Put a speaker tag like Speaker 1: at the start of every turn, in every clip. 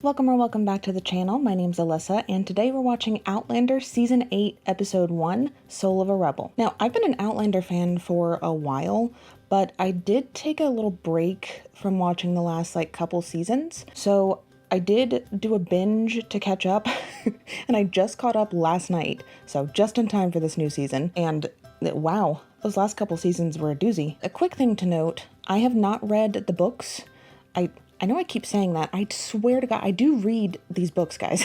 Speaker 1: Welcome back to the channel. My name's Alyssa, and today we're watching Outlander Season 8, Episode 1, Soul of a Rebel. Now, I've been an Outlander fan for a while, but I did take a little break from watching the last, couple seasons. So I did do a binge to catch up, and I just caught up last night, so just in time for this new season. And wow, those last couple seasons were a doozy. A quick thing to note, I have not read the books. I know I keep saying that. I swear to God, I do read these books, guys.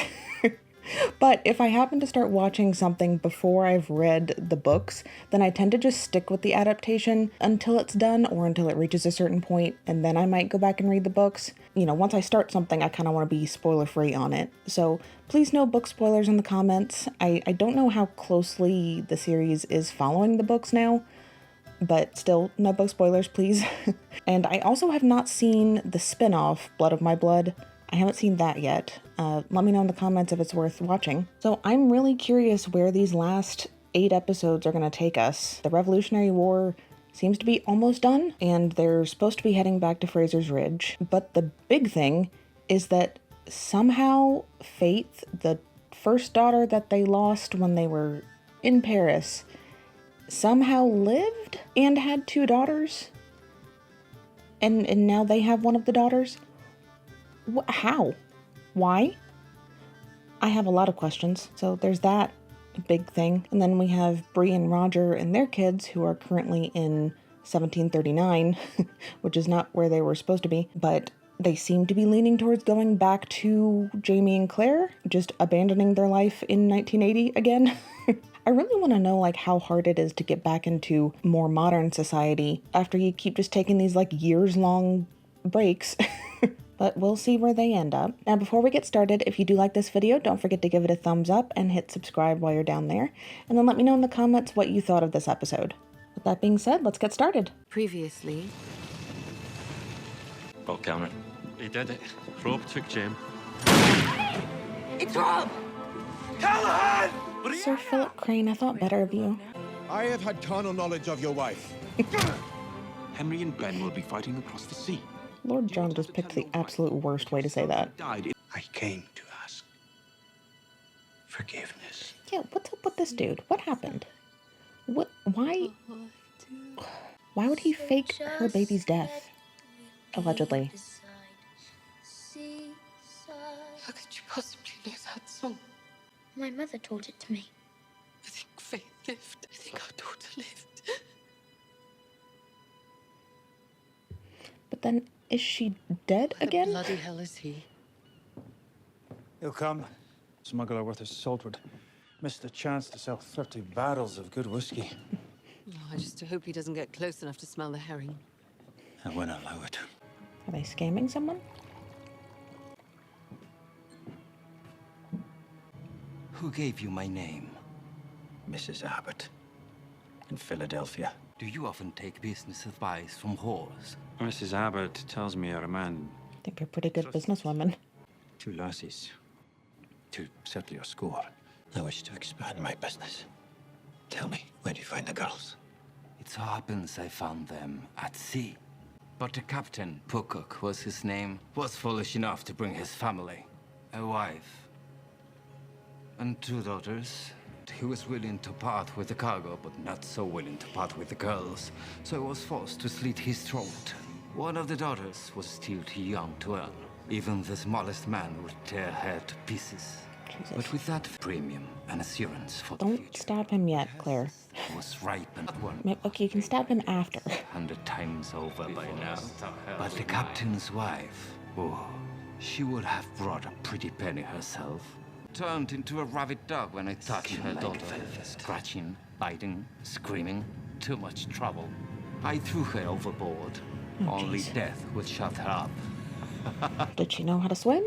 Speaker 1: But if I happen to start watching something before I've read the books, then I tend to just stick with the adaptation until it's done or until it reaches a certain point, and then I might go back and read the books. You know, once I start something, I kind of want to be spoiler-free on it. So please no book spoilers in the comments. I don't know how closely the series is following the books now, but still, no book spoilers, please. And I also have not seen the spin-off, Blood of My Blood. I haven't seen that yet. Let me know in the comments if it's worth watching. So I'm really curious where these last 8 episodes are going to take us. The Revolutionary War seems to be almost done, and they're supposed to be heading back to Fraser's Ridge. But the big thing is that somehow Faith, the first daughter that they lost when they were in Paris, somehow lived and had 2 daughters. And now they have one of the daughters? How? Why? I have a lot of questions. So there's that big thing. And then we have Bree and Roger and their kids who are currently in 1739, which is not where they were supposed to be. But they seem to be leaning towards going back to Jamie and Claire, just abandoning their life in 1980 again. I really want to know how hard it is to get back into more modern society after you keep just taking these years-long breaks. But we'll see where they end up. Now, before we get started, if you do like this video, don't forget to give it a thumbs up and hit subscribe while you're down there. And then let me know in the comments what you thought of this episode. With that being said, let's get started.
Speaker 2: Previously.
Speaker 3: Well, Cameron. He did it. Rob took Jem.
Speaker 2: It's Rob!
Speaker 3: Callahan!
Speaker 1: Sir Philip Crane, I thought better of you.
Speaker 4: I have had carnal knowledge of your wife.
Speaker 5: Henry and Ben will be fighting across the sea.
Speaker 1: Lord John just picked the absolute worst way to say that.
Speaker 5: I came to ask forgiveness.
Speaker 1: Yeah, what's up with this dude? What happened? Why would he fake her baby's death? Allegedly.
Speaker 2: How could you possibly know that song?
Speaker 6: My mother taught it to me.
Speaker 2: I think Faith lived. I think our daughter lived.
Speaker 1: But then, is she dead again?
Speaker 2: What the bloody hell is he?
Speaker 7: He'll come. Smuggler worth his salt would miss the chance to sell 30 barrels of good whiskey.
Speaker 2: Oh, I just hope he doesn't get close enough to smell the herring.
Speaker 7: I won't allow it.
Speaker 1: Are they scamming someone?
Speaker 5: Who gave you my name? Mrs. Abbott. In Philadelphia. Do you often take business advice from whores?
Speaker 3: Mrs. Abbott tells me you're a man.
Speaker 1: I think they're pretty good businesswomen.
Speaker 5: 2 lassies. To settle your score. I wish to expand my business. Tell me, where do you find the girls? It so happens I found them at sea. But the captain, Pocock was his name, was foolish enough to bring his family. A wife. And 2 daughters. He was willing to part with the cargo, but not so willing to part with the girls. So he was forced to slit his throat. One of the daughters was still too young to earn. Even the smallest man would tear her to pieces.
Speaker 1: Jesus.
Speaker 5: But with that premium and assurance for the future.
Speaker 1: Don't stab him yet, Claire.
Speaker 5: Was ripe and one.
Speaker 1: Okay, you can stab him after.
Speaker 5: 100 times over by now. But the captain's wife, oh, she would have brought a pretty penny herself. Turned into a rabid dog when I touched her daughter. Scratching, biting, screaming. Too much trouble. I threw her overboard. Only death would shut her up.
Speaker 1: Did she know how to swim?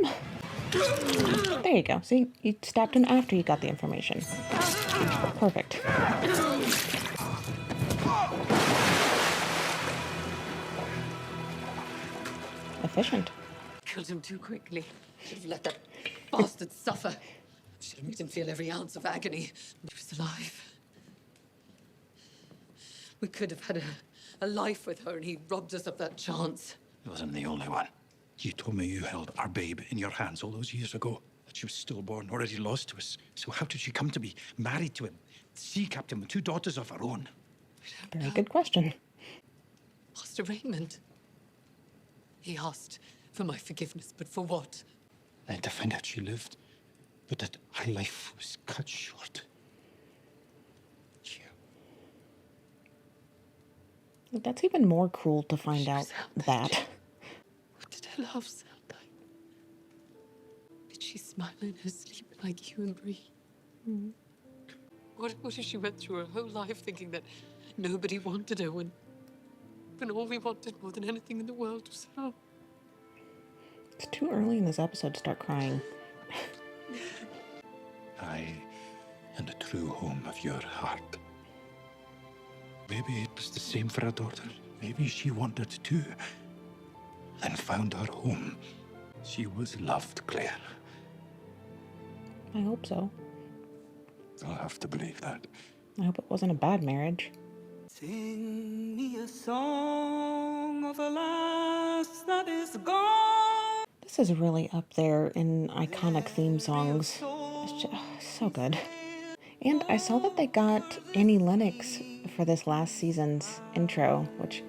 Speaker 1: There you go. See, you stabbed him after you got the information. Perfect. Efficient.
Speaker 2: Killed him too quickly. Should have let that bastard suffer. Should have made him feel every ounce of agony. He was alive. We could have had a life with her, and he robbed us of that chance.
Speaker 5: He wasn't the only one. You told me you held our babe in your hands all those years ago, that she was stillborn, already lost to us. So how did she come to be married to a sea captain with 2 daughters of her own?
Speaker 1: Very good question.
Speaker 2: Master Raymond. He asked for my forgiveness, but for what?
Speaker 5: And to find out she lived, but that her life was cut short.
Speaker 1: That's even more cruel to find out that.
Speaker 2: What did her love sound like? Did she smile in her sleep like you and Bree? What if she went through her whole life thinking that nobody wanted her when all we wanted more than anything in the world was her?
Speaker 1: It's too early in this episode to start crying.
Speaker 5: I am the true home of your heart. Maybe it was the same for her daughter. Maybe she wanted too, and found her home. She was loved, Claire.
Speaker 1: I hope so.
Speaker 5: I'll have to believe that.
Speaker 1: I hope it wasn't a bad marriage.
Speaker 8: Sing me a song of a lass that is gone.
Speaker 1: This is really up there in iconic theme songs. It's just, so good. And I saw that they got Annie Lennox for this last season's intro, which,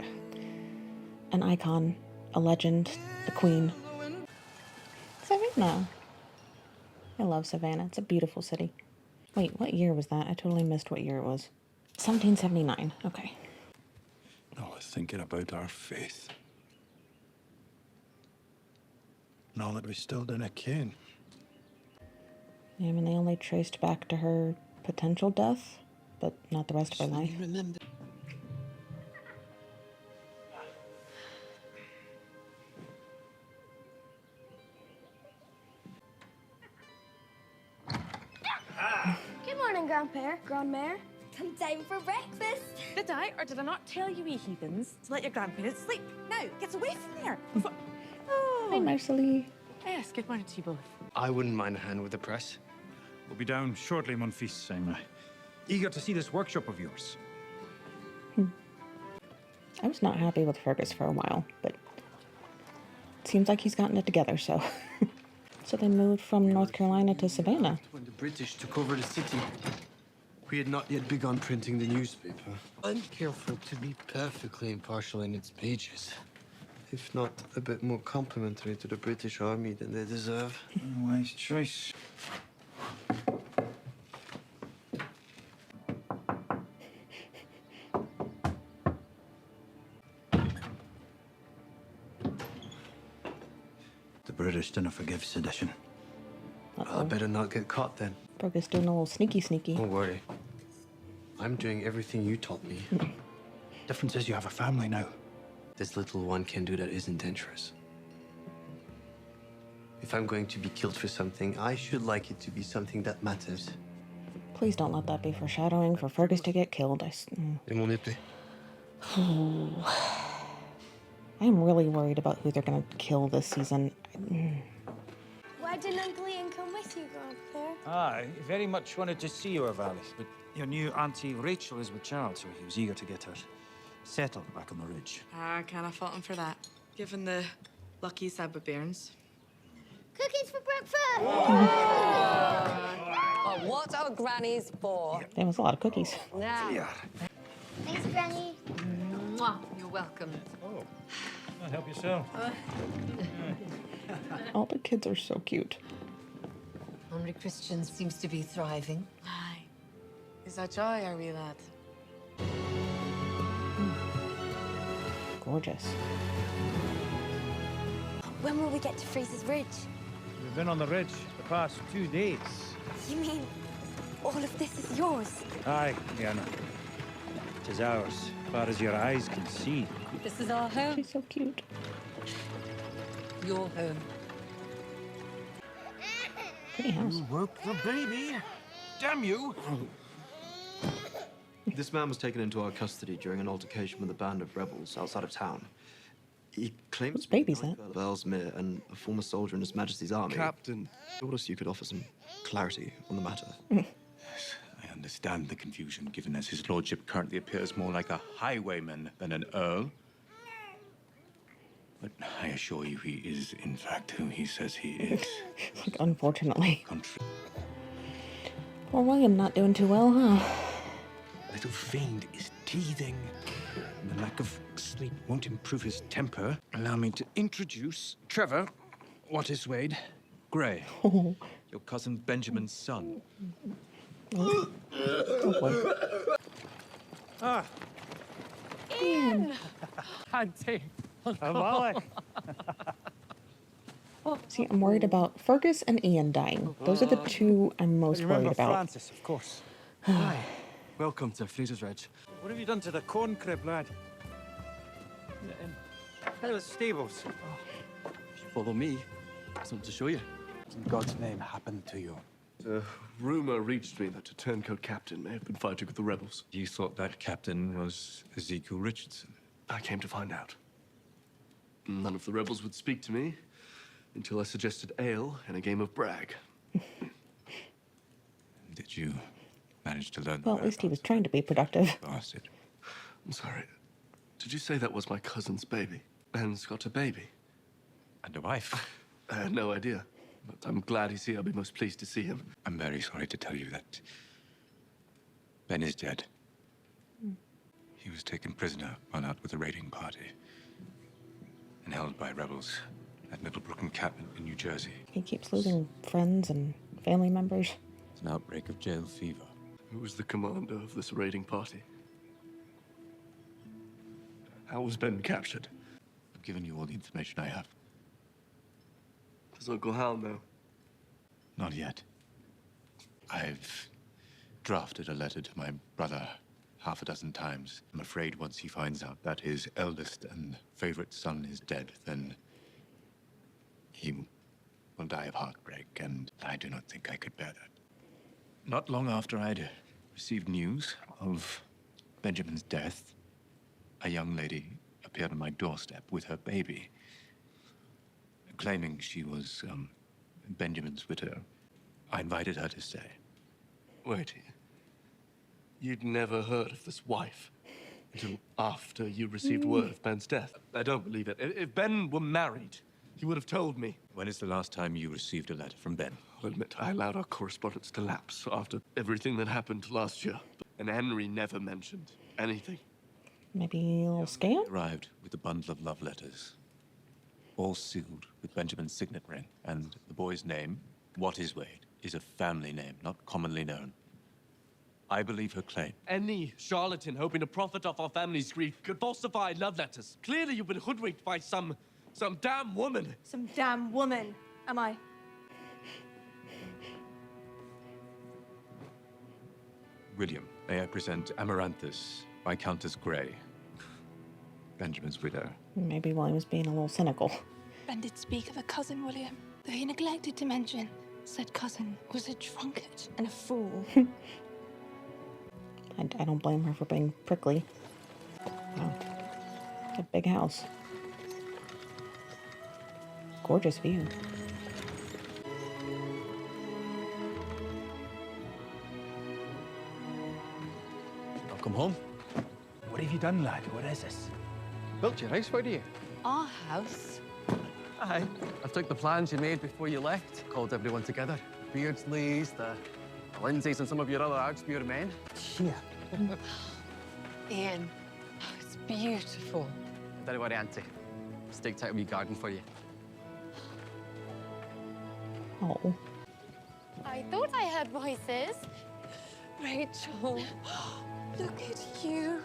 Speaker 1: an icon, a legend, a queen. Savannah. I love Savannah. It's a beautiful city. Wait, what year was that? I totally missed what year it was. 1779. Okay.
Speaker 5: I was thinking about our faith. Now that we still didn't ken.
Speaker 1: Yeah, I mean, they only traced back to her potential death, but not the rest of her life.
Speaker 2: Remember.
Speaker 6: Good morning, Grandpere, Grandmare. Come down for breakfast.
Speaker 9: Did I, or did I not tell you, we heathens, to let your grandparents sleep? Now, get away from there.
Speaker 1: Hi, Marcelie.
Speaker 9: Yes, good morning to you both.
Speaker 10: I wouldn't mind a hand with the press.
Speaker 7: We'll be down shortly, mon fils. I'm eager to see this workshop of yours.
Speaker 1: I was not happy with Fergus for a while, but it seems like he's gotten it together, so. So they moved from North Carolina to Savannah.
Speaker 10: When the British took over the city, we had not yet begun printing the newspaper. I'm careful to be perfectly impartial in its pages, if not a bit more complimentary to the British Army than they deserve.
Speaker 7: Wise choice.
Speaker 5: The British didn't forgive sedition.
Speaker 10: Well, I better not get caught then.
Speaker 1: Fergus doing a little sneaky.
Speaker 10: Don't worry. I'm doing everything you taught me.
Speaker 5: Difference is you have a family now.
Speaker 10: This little one can do that isn't dangerous. If I'm going to be killed for something, I should like it to be something that matters.
Speaker 1: Please don't let that be foreshadowing for Fergus to get killed.
Speaker 10: Et mon épée.
Speaker 1: I am really worried about who they're gonna kill this season.
Speaker 6: Why didn't Uncle Ian come with you, Grandpere?
Speaker 7: I very much wanted to see you, Avalis, but your new Auntie Rachel is with child, so he was eager to get her settled back on the ridge.
Speaker 9: I can't have fault him for that, given the lucky he's had with bairns.
Speaker 6: Cookies for breakfast!
Speaker 11: Oh, what are grannies for?
Speaker 1: There was a lot of cookies.
Speaker 11: Now.
Speaker 6: Thanks, Granny.
Speaker 2: Mwah. You're welcome.
Speaker 7: Oh, help yourself.
Speaker 1: All the kids are so cute.
Speaker 2: Henry Christian seems to be thriving.
Speaker 9: Aye. Is that joy, are we, lad?
Speaker 1: Gorgeous.
Speaker 6: When will we get to Fraser's Ridge?
Speaker 7: We've been on the ridge the past 2 days.
Speaker 6: You mean all of this is yours?
Speaker 7: Aye, Liana. It is ours, as far as your eyes can see.
Speaker 2: This is our home.
Speaker 1: She's so cute.
Speaker 2: Your home.
Speaker 1: Pretty house.
Speaker 10: Woke the baby. Damn you! This man was taken into our custody during an altercation with a band of rebels outside of town. He claims
Speaker 1: Whose baby's that?
Speaker 10: of Ellesmere and a former soldier in His Majesty's army.
Speaker 4: Captain.
Speaker 10: Told us you could offer some clarity on the matter.
Speaker 5: I understand the confusion, given as his lordship currently appears more like a highwayman than an earl. But I assure you, he is, in fact, who he says he is.
Speaker 1: Like, unfortunately. Poor William not doing too well, huh?
Speaker 5: Little fiend is teething. And the lack of sleep won't improve his temper. Allow me to introduce Trevor, what is Wade, Gray, your cousin Benjamin's son.
Speaker 1: Oh boy.
Speaker 7: Ah,
Speaker 9: Ian!
Speaker 12: Auntie.
Speaker 7: Molly.
Speaker 1: See, I'm worried about Fergus and Ian dying. Those are the two I'm most
Speaker 7: You
Speaker 1: worried
Speaker 7: remember
Speaker 1: about.
Speaker 7: Francis, of course.
Speaker 10: Hi. Welcome to Fraser's Ridge.
Speaker 7: What have you done to the corn crib, lad? How are the stables?
Speaker 10: If you follow me, something to show you.
Speaker 7: What in God's name happened to you?
Speaker 13: A rumor reached me that a turncoat captain may have been fighting with the rebels.
Speaker 5: You thought that captain was Ezekiel Richardson?
Speaker 13: I came to find out. None of the rebels would speak to me until I suggested ale and a game of brag.
Speaker 5: Did you manage to learn?
Speaker 1: Well, at least he was trying to be productive.
Speaker 5: Bastard.
Speaker 13: I'm sorry. Did you say that was my cousin's baby? Ben's got a baby.
Speaker 5: And a wife.
Speaker 13: I had no idea. But I'm glad he's here. I'll be most pleased to see him.
Speaker 5: I'm very sorry to tell you that Ben is dead. He was taken prisoner on out with a raiding party and held by rebels at Middlebrook encampment in New Jersey.
Speaker 1: He keeps losing friends and family members.
Speaker 5: It's an outbreak of jail fever.
Speaker 13: Who was the commander of this raiding party? How was Ben captured?
Speaker 5: I've given you all the information I have.
Speaker 13: Does Uncle Hal know?
Speaker 5: Not yet. I've drafted a letter to my brother half a dozen times. I'm afraid once he finds out that his eldest and favorite son is dead, then he will die of heartbreak, and I do not think I could bear that. Not long after I'd received news of Benjamin's death, a young lady appeared on my doorstep with her baby, claiming she was Benjamin's widow. I invited her to stay.
Speaker 13: Wait. You'd never heard of this wife until after you received word of Ben's death. I don't believe it. If Ben were married, he would have told me.
Speaker 5: When is the last time you received a letter from Ben?
Speaker 13: I'll admit I allowed our correspondence to lapse after everything that happened last year. And Henry never mentioned anything.
Speaker 1: Maybe a little scam?
Speaker 5: Arrived with a bundle of love letters, all sealed with Benjamin's signet ring. And the boy's name, What is Wade, is a family name, not commonly known. I believe her claim.
Speaker 13: Any charlatan hoping to profit off our family's grief could falsify love letters. Clearly you've been hoodwinked by some damn woman.
Speaker 6: Some damn woman, am I?
Speaker 5: William, may I present Amaranthus, Viscountess Grey, Benjamin's widow.
Speaker 1: Maybe William's being a little cynical.
Speaker 14: Ben did speak of a cousin, William, though he neglected to mention said cousin was a drunkard and a fool.
Speaker 1: I don't blame her for being prickly. Wow. It's a big house. Gorgeous view.
Speaker 10: Welcome home.
Speaker 7: What have you done, lad? What is this?
Speaker 10: Built your house, what do you?
Speaker 11: Our house?
Speaker 10: Aye. I took the plans you made before you left, called everyone together. Beardsleys, the Lindsays, and some of your other Archmuir men.
Speaker 7: Yeah.
Speaker 11: Ian, it's beautiful.
Speaker 10: Don't worry, Auntie. Staked out a wee garden for you.
Speaker 1: Oh.
Speaker 14: I thought I heard voices.
Speaker 11: Rachel, look at you.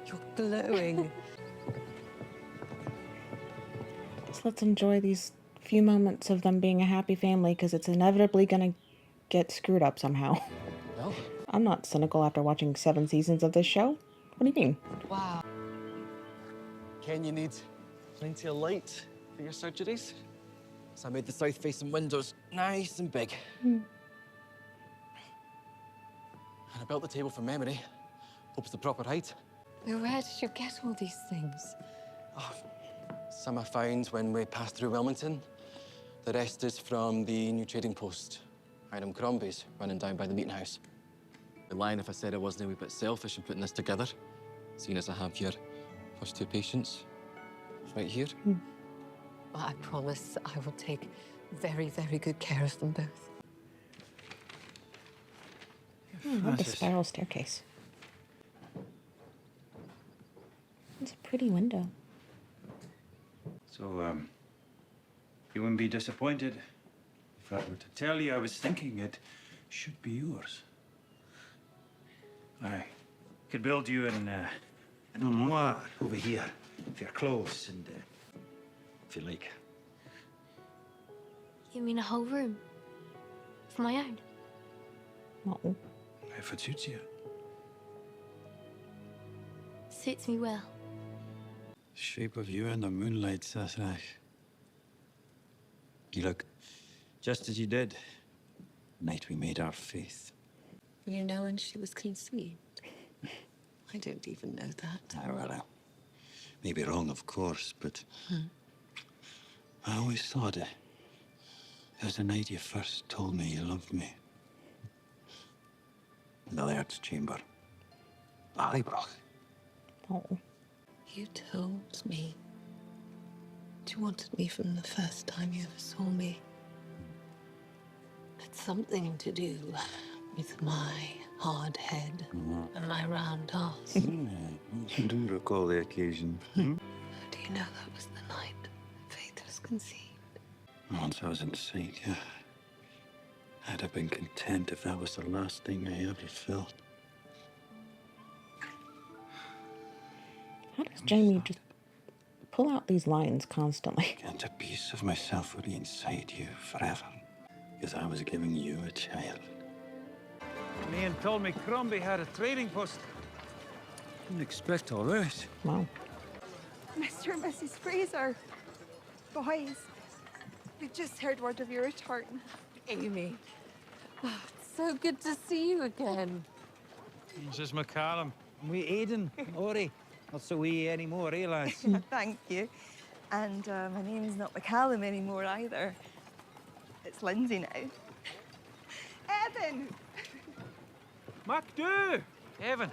Speaker 11: You're glowing.
Speaker 1: So let's enjoy these few moments of them being a happy family, because it's inevitably gonna get screwed up somehow.
Speaker 10: Well,
Speaker 1: I'm not cynical after watching 7 seasons of this show. What do you mean?
Speaker 11: Wow.
Speaker 10: Ken, you need plenty of light for your surgeries. So I made the south-facing windows nice and big. And I built the table from memory. Hope it's the proper height.
Speaker 11: Where did you get all these things?
Speaker 10: Some I found when we passed through Wilmington. The rest is from the new trading post. Hiram Crombie's running down by the meeting house. I'd be lying if I said I wasn't a wee bit selfish in putting this together, seeing as I have your first 2 patients right here.
Speaker 11: But I promise I will take very, very good care of them both.
Speaker 1: I love the spiral staircase. It's a pretty window.
Speaker 7: So, you wouldn't be disappointed if I were to tell you I was thinking it should be yours. I could build you an armoire over here for your clothes and, if you like.
Speaker 14: You mean a whole room? Of my own?
Speaker 1: No.
Speaker 7: If it suits you.
Speaker 14: Suits me well.
Speaker 7: Shape of you in the moonlight, Sasrash. You look just as you did the night we made our faith.
Speaker 11: You know when she was conceived? I don't even know that.
Speaker 7: Ah, well, I may be wrong, of course, but I always thought it was the night you first told me you loved me. In the Laird's chamber. Allybroch.
Speaker 1: Oh.
Speaker 11: You told me you wanted me from the first time you ever saw me. It's something to do with my hard head and my round ass.
Speaker 7: I do recall the occasion.
Speaker 11: Do you know that was the night Faith was conceived?
Speaker 7: Once I was inside, yeah. I'd have been content if that was the last thing I ever felt.
Speaker 1: How does Jamie just pull out these lines constantly?
Speaker 7: And a piece of myself would be inside you forever. Because I was giving you a child. Ian told me Crombie had a trading post. Didn't expect all this.
Speaker 1: Wow.
Speaker 12: Mr. and Mrs. Fraser. Boys, we just heard word of your return.
Speaker 11: Amy, oh, it's so good to see you again.
Speaker 7: Mrs. McCallum. We Aiden, Ori. Not so wee anymore, eh, lads?
Speaker 12: Thank you. And my name's not McCallum anymore either. It's Lindsay now. Evan!
Speaker 7: MacDoo! Evan.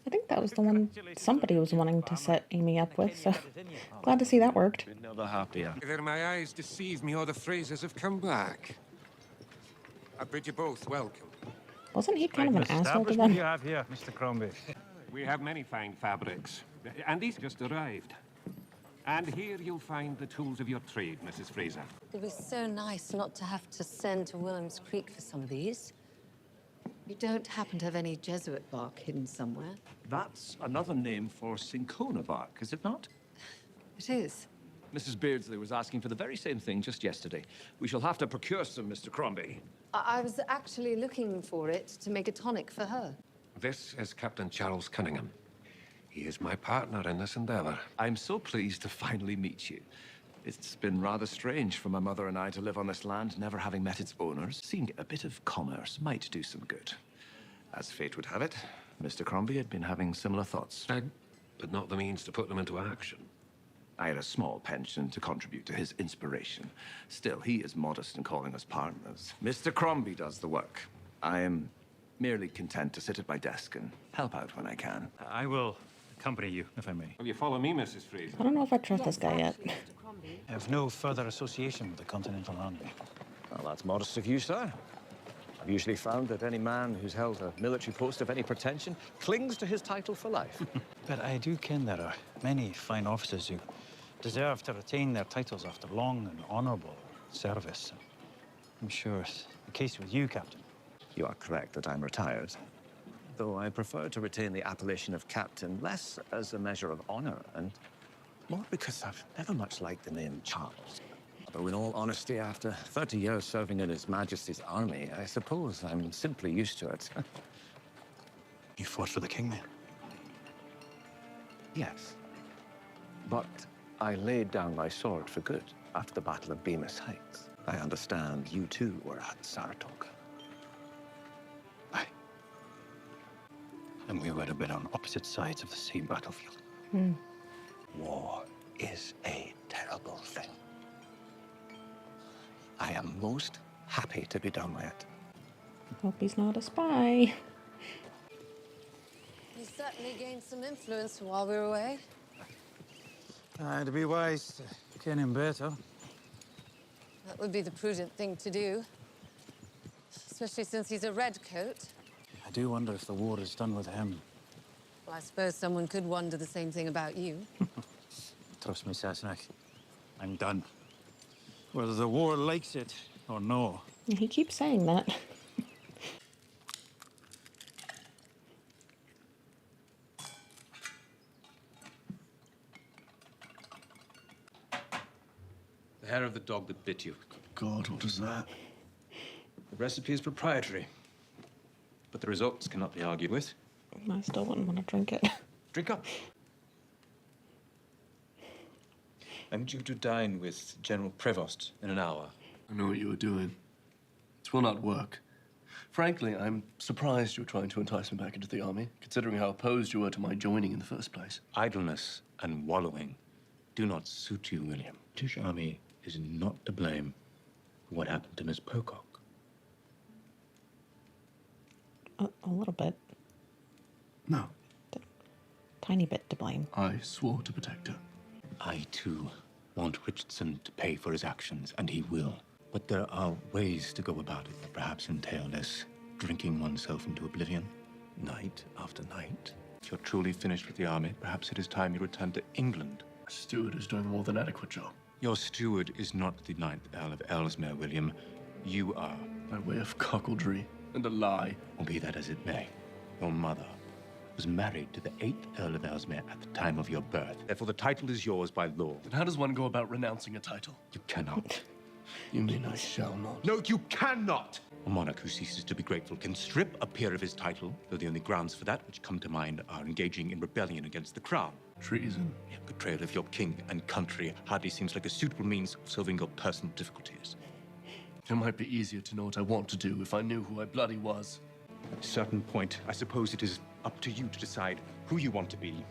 Speaker 1: I think that was the one somebody was wanting to set Amy up with, so glad to see that worked.
Speaker 3: Never happier.
Speaker 4: Either my eyes deceive me or the Frasers have come back. I bid you both welcome.
Speaker 1: Wasn't he kind of an asshole to
Speaker 7: What
Speaker 1: them?
Speaker 7: do you have here, Mr. Crombie?
Speaker 15: We have many fine fabrics, and these just arrived. And here you'll find the tools of your trade, Mrs. Fraser.
Speaker 11: It was so nice not to have to send to Williams Creek for some of these. You don't happen to have any Jesuit bark hidden somewhere?
Speaker 15: That's another name for cinchona bark, is it not?
Speaker 11: It is.
Speaker 15: Mrs. Beardsley was asking for the very same thing just yesterday. We shall have to procure some, Mr. Crombie.
Speaker 11: I was actually looking for it to make a tonic for her.
Speaker 13: This is Captain Charles Cunningham. He is my partner in this endeavor.
Speaker 15: I'm so pleased to finally meet you. It's been rather strange for my mother and I to live on this land, never having met its owners. Seeing a bit of commerce might do some good. As fate would have it, Mr. Crombie had been having similar thoughts.
Speaker 13: But not the means to put them into action.
Speaker 15: I had a small pension to contribute to his inspiration. Still, he is modest in calling us partners. Mr. Crombie does the work. I am merely content to sit at my desk and help out when I can.
Speaker 7: I will accompany you, if I may.
Speaker 15: Will you follow me, Mrs. Fraser?
Speaker 1: I don't know if I trust this guy yet.
Speaker 7: I have no further association with the Continental Army.
Speaker 16: Well, that's modest of you, sir. I've usually found that any man who's held a military post of any pretension clings to his title for life.
Speaker 7: But I do ken there are many fine officers who deserve to retain their titles after long and honorable service. I'm sure it's the case with you, Captain.
Speaker 16: You are correct that I'm retired, though I prefer to retain the appellation of captain less as a measure of honor and more because I've never much liked the name Charles. Though in all honesty, after 30 years serving in His Majesty's army, I suppose I'm simply used to it.
Speaker 7: You fought for the king, then?
Speaker 16: Yes. But I laid down my sword for good after the Battle of Bemis Heights. I understand you too were at Saratoga.
Speaker 7: Aye. And we would have been on opposite sides of the same battlefield.
Speaker 16: War is a terrible thing. I am most happy to be done with it.
Speaker 1: Hope he's not a spy.
Speaker 11: You certainly gained some influence while we were away.
Speaker 7: To be wise, to Kenning better.
Speaker 11: That would be the prudent thing to do. Especially since he's a redcoat.
Speaker 7: I do wonder if the war is done with him.
Speaker 11: Well, I suppose someone could wonder the same thing about you.
Speaker 7: Trust me, Sassenach. I'm done. Whether the war likes it or no.
Speaker 1: He keeps saying that.
Speaker 3: The hair of the dog that bit you.
Speaker 13: God, what is that?
Speaker 3: The recipe is proprietary, but the results cannot be argued with.
Speaker 1: I still wouldn't want to drink it.
Speaker 3: Drink up. I'm due to dine with General Prevost in an hour.
Speaker 13: I know what you were doing. This will not work. Frankly, I'm surprised you were trying to entice me back into the army, considering how opposed you were to my joining in the first place.
Speaker 3: Idleness and wallowing do not suit you, William. British Army is not to blame for what happened to Miss Pocock.
Speaker 1: A little bit.
Speaker 13: No.
Speaker 1: Tiny bit to blame.
Speaker 13: I swore to protect her.
Speaker 3: I, too, want Richardson to pay for his actions, and he will. But there are ways to go about it that perhaps entail less drinking oneself into oblivion, night after night. If you're truly finished with the army, perhaps it is time you return to England.
Speaker 13: A steward is doing a more than adequate job.
Speaker 3: Your steward is not the 9th Earl of Ellesmere, William. You are.
Speaker 13: By way of cockledry and a lie.
Speaker 3: Or be that as it may, your mother was married to the 8th Earl of Ellesmere at the time of your birth. Therefore, the title is yours by law.
Speaker 13: Then how does one go about renouncing a title?
Speaker 3: You cannot.
Speaker 13: You mean I shall not?
Speaker 3: No, you cannot! A monarch who ceases to be grateful can strip a peer of his title, though the only grounds for that which come to mind are engaging in rebellion against the crown.
Speaker 13: Treason.
Speaker 3: Betrayal of your king and country hardly seems like a suitable means of solving your personal difficulties.
Speaker 13: It might be easier to know what I want to do if I knew who I bloody was.
Speaker 3: At a certain point, I suppose it is up to you to decide who you want to be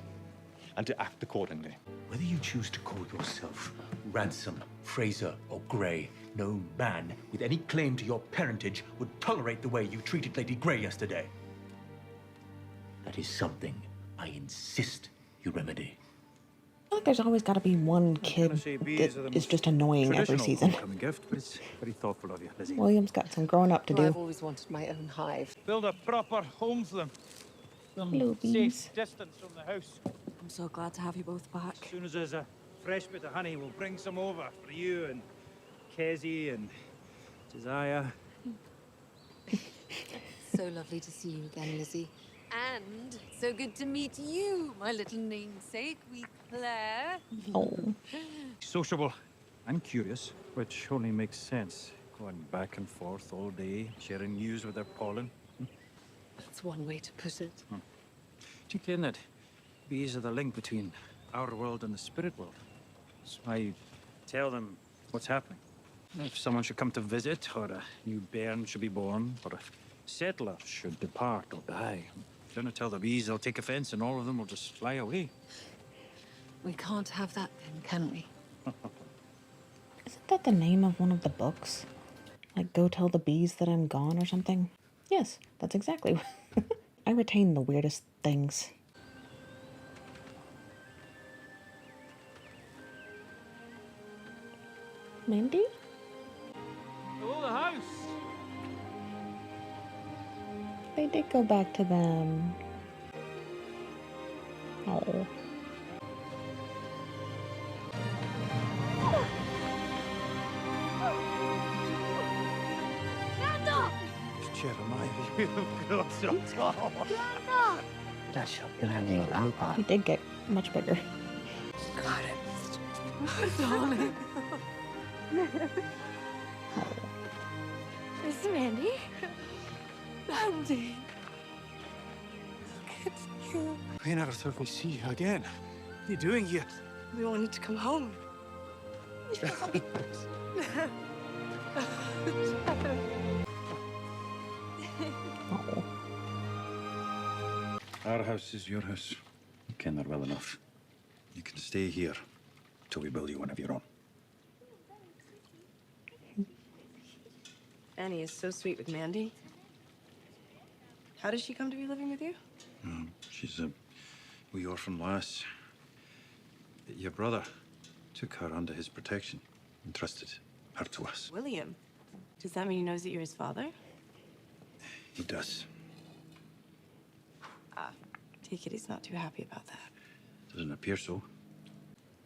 Speaker 3: and to act accordingly. Whether you choose to call yourself Ransom, Fraser, or Grey, no man with any claim to your parentage would tolerate the way you treated Lady Grey yesterday. That is something I insist you remedy.
Speaker 1: I feel like there's always got to be one kid that is just annoying every season.
Speaker 7: Gift, but it's very thoughtful of you, Lizzie.
Speaker 1: William's got some growing up to
Speaker 11: Well, I've
Speaker 1: do.
Speaker 11: always wanted my own hive.
Speaker 7: Build a proper home for them.
Speaker 1: Hello, bees.
Speaker 7: Safe distance from the house.
Speaker 9: I'm so glad to have you both back.
Speaker 7: As soon as there's a fresh bit of honey, we'll bring some over for you and Kezzy and Josiah.
Speaker 11: So lovely to see you again, Lizzie. And so good to meet you, my little namesake, wee Claire.
Speaker 1: Oh.
Speaker 7: Sociable and curious, which only makes sense. Going back and forth all day, sharing news with their pollen.
Speaker 11: That's one way to put it.
Speaker 7: Do you ken that bees are the link between our world and the spirit world? So I tell them what's happening. If someone should come to visit, or a new bairn should be born, or a settler should depart or die. Then I tell the bees they'll take offense and all of them will just fly away.
Speaker 11: We can't have that then, can we?
Speaker 1: Isn't that the name of one of the books? Like, Go Tell the Bees That I'm Gone or something? Yes, that's exactly what. I retain the weirdest things. Mandy?
Speaker 7: Hello, the house!
Speaker 1: They did go back to them. Oh.
Speaker 7: Jeremiah, you've got so tall.
Speaker 5: That's your landing
Speaker 1: He did get much bigger.
Speaker 5: Got it.
Speaker 11: Darling.
Speaker 14: Is Mandy?
Speaker 11: Mandy.
Speaker 14: Look at you.
Speaker 7: We never thought we'd see you again. What are you doing here?
Speaker 14: We wanted to come home.
Speaker 1: Oh.
Speaker 7: Our house is your house.
Speaker 5: You ken her well enough. You can stay here till we build you one of your own.
Speaker 9: Annie is so sweet with Mandy. How does she come to be living with you?
Speaker 5: She's a wee orphan lass. Your brother,
Speaker 7: took her under his protection, entrusted her to us.
Speaker 9: William? Does that mean he knows that you're his father?
Speaker 7: He does.
Speaker 9: Take it he's not too happy about that.
Speaker 7: Doesn't appear so.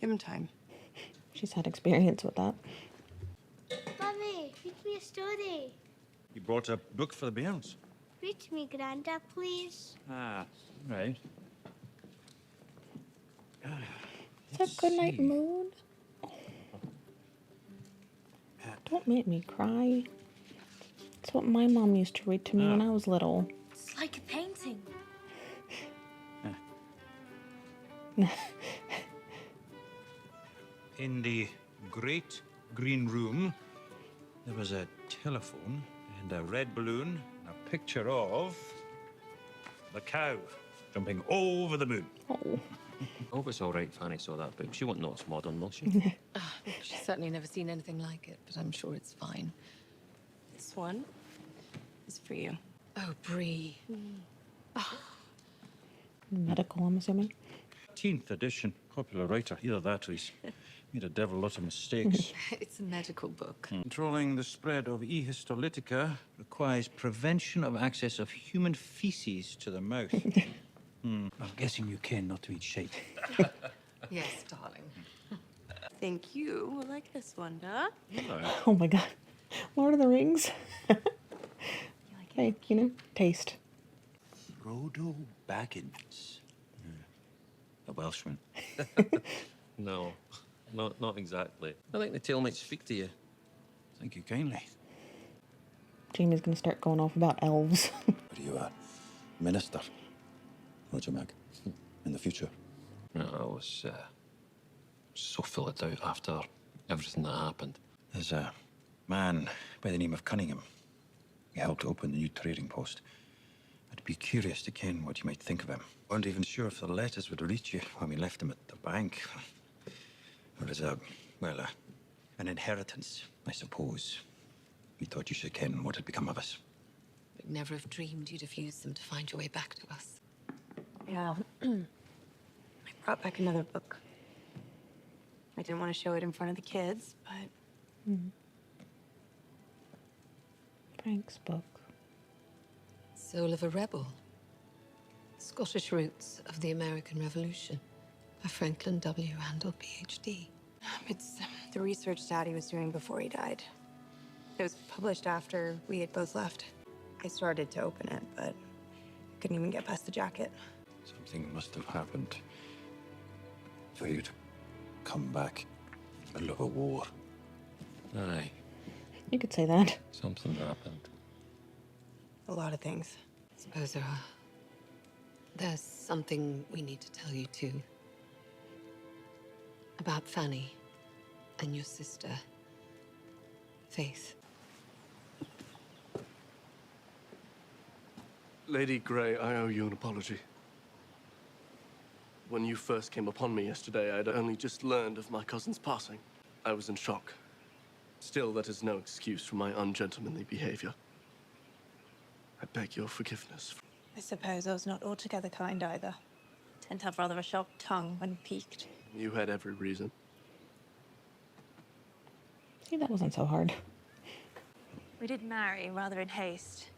Speaker 9: Give him time.
Speaker 1: She's had experience with that.
Speaker 6: Mummy, read me a story.
Speaker 7: You brought a book for the bairns?
Speaker 6: Read to me, Granda, please.
Speaker 7: Ah, right.
Speaker 1: Is that good night mood? Don't make me cry. That's what my mom used to read to me when I was little.
Speaker 6: It's like a painting.
Speaker 7: In the great green room, there was a telephone and a red balloon, and a picture of the cow jumping over the moon.
Speaker 1: Oh.
Speaker 17: I hope it's all right Fanny saw that book. She won't know it's modern, will she?
Speaker 11: She's certainly never seen anything like it, but I'm sure it's fine.
Speaker 9: This one is for you.
Speaker 11: Oh, Bree.
Speaker 1: Medical, I'm assuming.
Speaker 7: 18th edition, popular writer. Either that or he's made a devil lot of mistakes.
Speaker 11: It's a medical book.
Speaker 7: Controlling the spread of E. histolytica requires prevention of access of human feces to the mouth. I'm guessing you can not to eat shite.
Speaker 11: Yes, darling.
Speaker 9: Think you will like this one, duh?
Speaker 1: Oh my god. Lord of the Rings. Hey, you know, taste.
Speaker 7: Frodo Baggins. A Welshman.
Speaker 17: No, not exactly. I think the tale might speak to you.
Speaker 7: Thank you kindly.
Speaker 1: Jamie's gonna start going off about elves.
Speaker 5: Are you a minister, Roger Mac, in the future?
Speaker 17: No, I was so full of doubt after everything that happened.
Speaker 7: There's a man by the name of Cunningham. He helped open the new trading post. I'd be curious to ken what you might think of him. Weren't even sure if the letters would reach you when we left him at the bank. Or as an inheritance, I suppose. We thought you should ken what had become of us.
Speaker 11: We'd never have dreamed you'd have used them to find your way back to us.
Speaker 9: Yeah. I brought back another book. I didn't want to show it in front of the kids, but...
Speaker 1: Frank's book.
Speaker 11: Soul of a Rebel. Scottish Roots of the American Revolution by Franklin W. Randall, PhD.
Speaker 9: It's the research Daddy was doing before he died. It was published after we had both left. I started to open it, but couldn't even get past the jacket.
Speaker 7: Something must have happened for you to come back in the middle of a war.
Speaker 17: Aye,
Speaker 1: You could say that.
Speaker 17: something happened.
Speaker 9: A lot of things.
Speaker 11: I suppose there's something we need to tell you too. About Fanny and your sister, Faith.
Speaker 13: Lady Grey, I owe you an apology. When you first came upon me yesterday, I'd only just learned of my cousin's passing. I was in shock. Still, that is no excuse for my ungentlemanly behavior. I beg your forgiveness.
Speaker 14: I suppose I was not altogether kind either. Tend to have rather a sharp tongue when piqued.
Speaker 13: You had every reason.
Speaker 1: See, that wasn't so hard.
Speaker 14: We did marry rather in haste.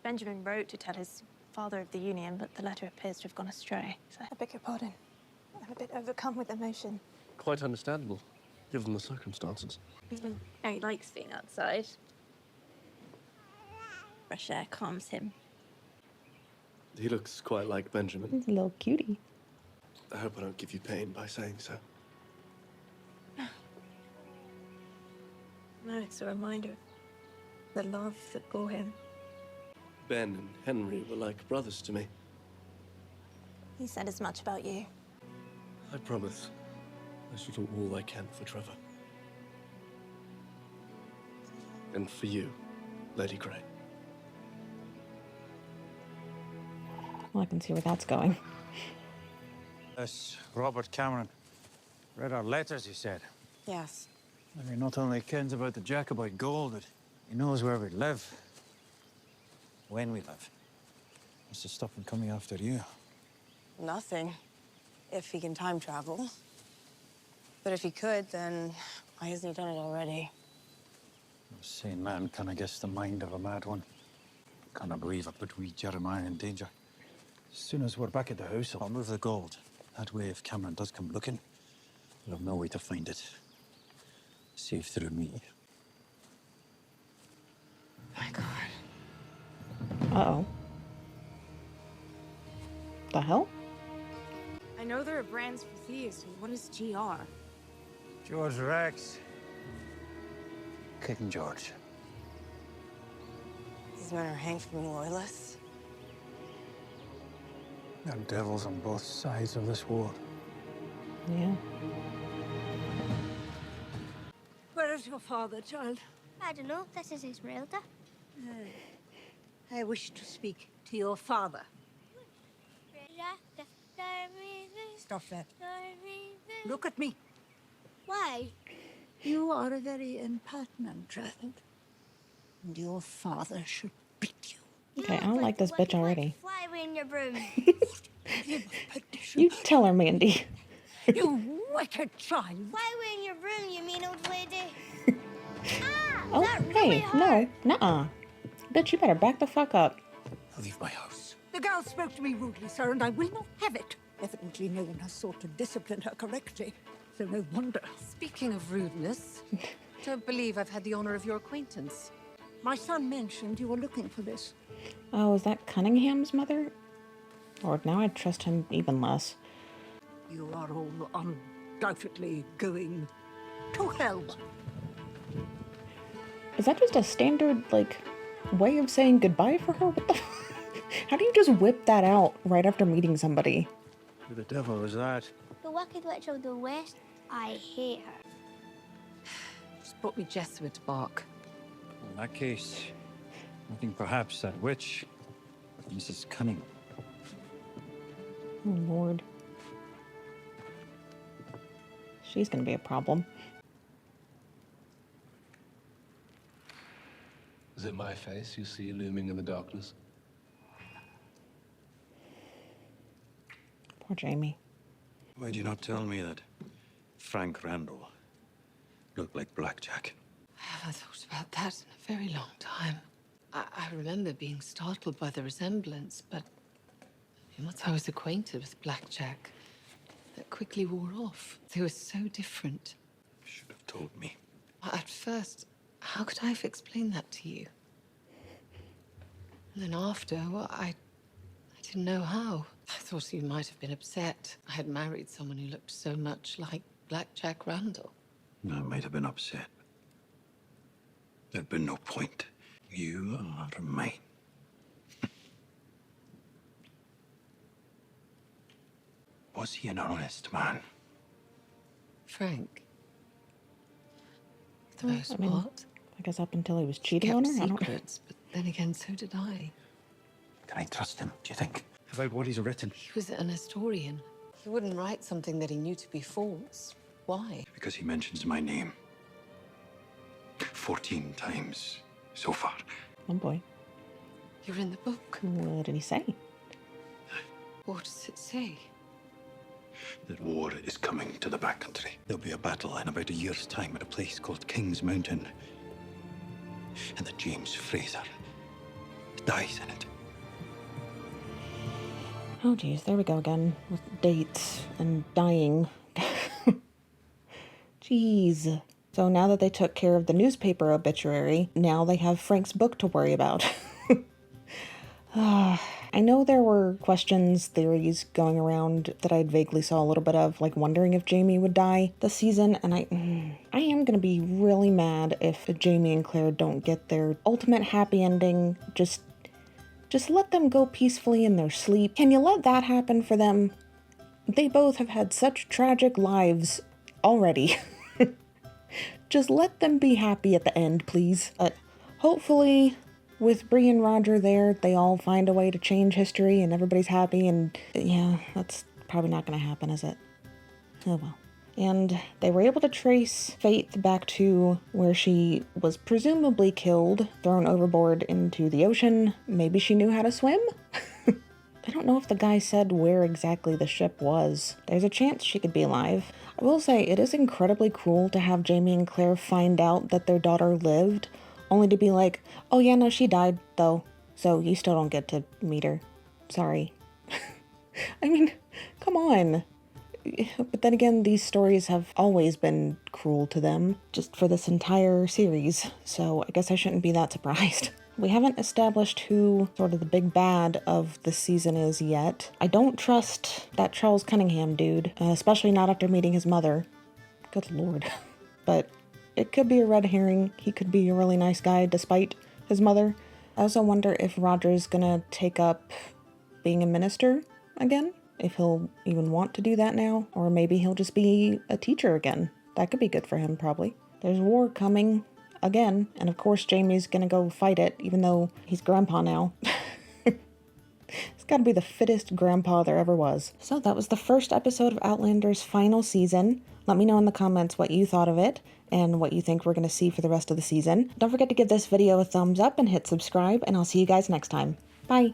Speaker 14: Benjamin wrote to tell his father of the union, but the letter appears to have gone astray. So I beg your pardon. I'm a bit overcome with emotion.
Speaker 13: Quite understandable, given the circumstances.
Speaker 14: Oh, he likes being outside. Fresh air calms him.
Speaker 13: He looks quite like Benjamin.
Speaker 1: He's a little cutie.
Speaker 13: I hope I don't give you pain by saying so.
Speaker 14: No, it's a reminder of the love that bore him.
Speaker 13: Ben and Henry were like brothers to me.
Speaker 14: He said as much about you.
Speaker 13: I promise I shall do all I can for Trevor. And for you, Lady Grey.
Speaker 1: Well, I can see where that's going.
Speaker 7: That's Robert Cameron. Read our letters, he said.
Speaker 9: Yes.
Speaker 7: He not only kens about the Jacobite gold, but he knows where we live. When we live. What's to stop him coming after you?
Speaker 9: Nothing. If he can time travel. But if he could, then why hasn't he done it already?
Speaker 7: A sane man canna guess the mind of a mad one. Canna believe I put wee Jeremiah in danger. As soon as we're back at the house, I'll move the gold. That way, if Cameron does come looking, we'll have no way to find it. Save through me.
Speaker 9: My God.
Speaker 1: Uh-oh. The hell?
Speaker 12: I know there are brands for thieves. What is GR?
Speaker 7: George Rex. King George.
Speaker 9: These men are hanged for being loyalists.
Speaker 7: There are devils on both sides of this war.
Speaker 1: Yeah.
Speaker 18: Where is your father, child?
Speaker 6: I don't know. This is his realtor.
Speaker 18: I wish to speak to your father. Stop that. Look at me.
Speaker 6: Why?
Speaker 18: You are a very impertinent child. And your father should beat you.
Speaker 1: Okay, I don't like this bitch already.
Speaker 6: Fly away in your broom.
Speaker 1: You tell her, Mandy.
Speaker 18: You wicked child.
Speaker 6: Fly away in your broom, you mean old lady.
Speaker 1: Oh,
Speaker 6: that
Speaker 1: hey,
Speaker 6: really hurt.
Speaker 1: no, nuh-uh. Bitch, you better back the fuck up.
Speaker 7: Leave my house.
Speaker 18: The girl spoke to me rudely, sir, and I will not have it. Evidently, no one has sought to discipline her correctly. So no wonder.
Speaker 11: Speaking of rudeness, don't believe I've had the honor of your acquaintance.
Speaker 18: My son mentioned you were looking for this.
Speaker 1: Oh, is that Cunningham's mother? Lord, now I trust him even less.
Speaker 18: You are all undoubtedly going to hell.
Speaker 1: Is that just a standard, like, way of saying goodbye for her? What the How do you just whip that out right after meeting somebody?
Speaker 7: Who the devil is that?
Speaker 6: The Wicked Witch of the West. I hate her.
Speaker 11: Just brought me Jesuit bark.
Speaker 7: In that case, I think perhaps that witch, Mrs. Cunning.
Speaker 1: Oh, Lord. She's gonna be a problem.
Speaker 19: Is it my face you see looming in the darkness?
Speaker 1: Poor Jamie.
Speaker 7: Why'd you not tell me that Frank Randall looked like Blackjack?
Speaker 11: I haven't thought about that in a very long time. I remember being startled by the resemblance, but once I was acquainted with Blackjack, that quickly wore off. They were so different.
Speaker 7: You should have told me.
Speaker 11: At first, how could I have explained that to you? And then after, well, I didn't know how. I thought you might have been upset. I had married someone who looked so much like Blackjack Randall.
Speaker 7: I might have been upset. There'd been no point. You are mine. Was he an honest man?
Speaker 11: Frank? For the most part.
Speaker 1: I guess up until he was cheating on her? I don't...
Speaker 11: secrets, but then again, so did I.
Speaker 7: Can I trust him, do you think? About what he's written?
Speaker 11: He was an historian. He wouldn't write something that he knew to be false. Why?
Speaker 7: Because he mentions my name 14 times so far.
Speaker 1: Oh boy.
Speaker 11: You're in the book.
Speaker 1: What did he say?
Speaker 11: What does it say?
Speaker 7: That war is coming to the backcountry. There'll be a battle in about a year's time at a place called King's Mountain. And that James Fraser dies in it.
Speaker 1: Oh geez, there we go again with dates and dying. Jeez. So now that they took care of the newspaper obituary, now they have Frank's book to worry about. I know there were questions, theories going around that I vaguely saw a little bit of, like wondering if Jamie would die this season, and I am gonna be really mad if Jamie and Claire don't get their ultimate happy ending. Just let them go peacefully in their sleep. Can you let that happen for them? They both have had such tragic lives already. Just let them be happy at the end, please. But hopefully, with Bree and Roger there, they all find a way to change history and everybody's happy, and yeah, that's probably not gonna happen, is it? Oh well. And they were able to trace Faith back to where she was presumably killed, thrown overboard into the ocean. Maybe she knew how to swim? I don't know if the guy said where exactly the ship was. There's a chance she could be alive. I will say, it is incredibly cruel to have Jamie and Claire find out that their daughter lived, only to be like, oh yeah, no, she died, though, so you still don't get to meet her. Sorry. I mean, come on. But then again, these stories have always been cruel to them, just for this entire series, so I guess I shouldn't be that surprised. We haven't established who sort of the big bad of the season is yet. I don't trust that Charles Cunningham dude, especially not after meeting his mother. Good lord. But it could be a red herring. He could be a really nice guy despite his mother. I also wonder if Roger's gonna take up being a minister again. If he'll even want to do that now, or maybe he'll just be a teacher again. That could be good for him, probably. There's war coming again, and of course Jamie's gonna go fight it, even though he's grandpa now. He's gotta be the fittest grandpa there ever was. So that was the first episode of Outlander's final season. Let me know in the comments what you thought of it, and what you think we're gonna see for the rest of the season. Don't forget to give this video a thumbs up and hit subscribe, and I'll see you guys next time. Bye!